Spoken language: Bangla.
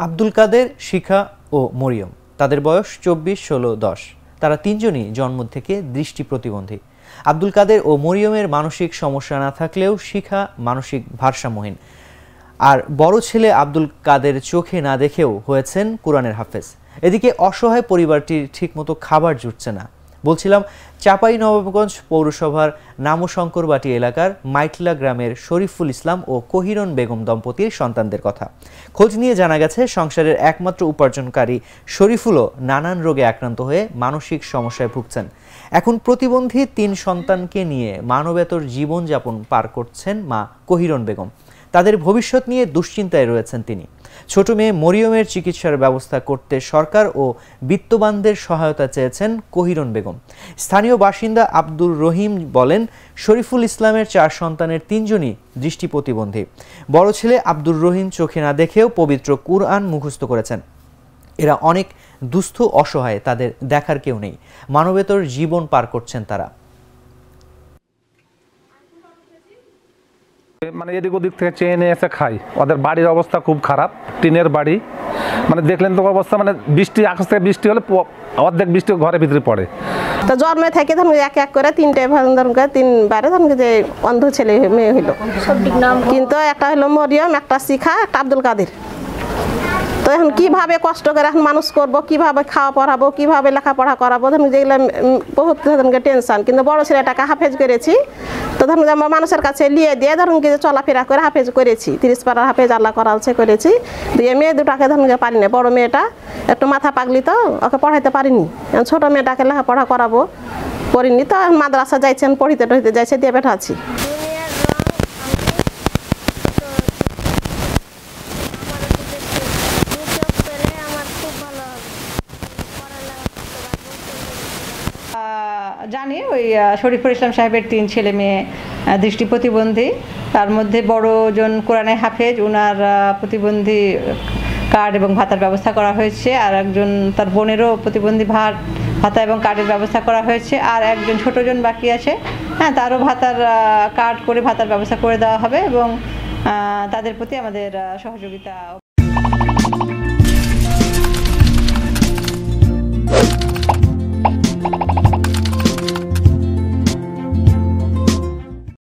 আব্দুল কাদের, শিখা ও মরিয়ম। তাদের বয়স 24, 16, 10। তারা তিনজনই জন্ম থেকে দৃষ্টি প্রতিবন্ধী। আব্দুল কাদের ও মরিয়মের মানসিক সমস্যা না থাকলেও শিখা মানসিক ভারসাম্যহীন। আর বড় ছেলে আব্দুল কাদের চোখে না দেখেও হয়েছেন কোরআনের হাফেজ। এদিকে অসহায় পরিবারটির ঠিকমতো খাবার জুটছে না। বলছিলাম চাঁপাইনবাবগঞ্জ পৌরসভার নামশঙ্করবাটি এলাকার মাইটলা গ্রামের শরীফুল ইসলাম ও কোহিরন বেগম দম্পতির সন্তানদের কথা। খোঁজ নিয়ে জানা গেছে সংসারের একমাত্র উপার্জনকারী শরীফুলও নানান রোগে আক্রান্ত হয়ে মানসিক সমস্যায় ভুগছেন। এখন প্রতিবন্ধী 3 সন্তানকে নিয়ে মানবেতর জীবনযাপন পার করছেন মা কোহিরন বেগম। তাদের ভবিষ্যৎ নিয়ে দুশ্চিন্তায় রয়েছেন তিনি। ছোট মেয়ে মরিয়মের চিকিৎসার ব্যবস্থা করতে সরকার ও বিত্তবানদের সহায়তা চেয়েছেন কোহিরন বেগম। স্থানীয় বাসিন্দা আব্দুর রহিম বলেন, শরীফুল ইসলামের 4 সন্তানের 3জনই দৃষ্টি প্রতিবন্ধী। বড় ছেলে আব্দুর রহিম চোখে না দেখেও পবিত্র কুরআন মুখস্থ করেছেন। এরা অনেক দুস্থ, অসহায়, তাদের দেখার কেউ নেই। মানবেতর জীবন পার করছেন তারা। মানে এদিক ওদিক থেকে চেয়ে নিয়ে এসে খাই। ওদের বাড়ির অবস্থা খুব খারাপ, টিনের বাড়ি। মানে দেখলেন তো অবস্থা, মানে বৃষ্টি, আকাশ থেকে বৃষ্টি হলে অর্ধেক বৃষ্টি ঘরের ভিতরে পড়ে। তো জন্মে থেকে ধরুন এক এক করে 3টে ধরুন 3বারে ধরুন যে অন্ধ ছেলে মেয়ে হইলো, কিন্তু একটা হলো মরিয়ম, একটা শিখা, একটা আব্দুল কাদের। তো এখন কীভাবে কষ্ট করে এখন মানুষ করবো, কীভাবে খাওয়া পড়াবো, কীভাবে লেখাপড়া করাবো, ধরুন যেগুলো বহুত ধরুন টেনশন। কিন্তু বড় ছেলেটাকে হাফেজ করেছি, তো ধরুন আমরা মানুষের কাছে নিয়ে দিয়ে ধরুন কি চলাফেরা করে হাফেজ করেছি। 30 পারার হাফেজ আল্লাহ করালছে করেছি। দিয়ে মেয়ে দুটাকে ধরুন পারি না। বড় মেয়েটা একটু মাথা পাগলি, তো ওকে পড়াইতে পারিনি। ছোটো মেয়েটাকে লেখাপড়া করাবো, করিনি। তো মাদ্রাসা যাইছেন, পড়িতে টড়িতে যাইছে, দিয়ে বেঠাচ্ছি। জানি ওই শরীফুল ইসলাম সাহেবের 3 ছেলে মেয়ে দৃষ্টি প্রতিবন্ধী। তার মধ্যে বড়জন কোরআনে হাফেজ, ওনার প্রতিবন্ধী কার্ড এবং ভাতার ব্যবস্থা করা হয়েছে। আর একজন, তার বোনেরও প্রতিবন্ধী ভাতা এবং কার্ডের ব্যবস্থা করা হয়েছে। আর একজন ছোটজন বাকি আছে, হ্যাঁ, তারও ভাতার কার্ড করে ভাতার ব্যবস্থা করে দেওয়া হবে এবং তাদের প্রতি আমাদের সহযোগিতা।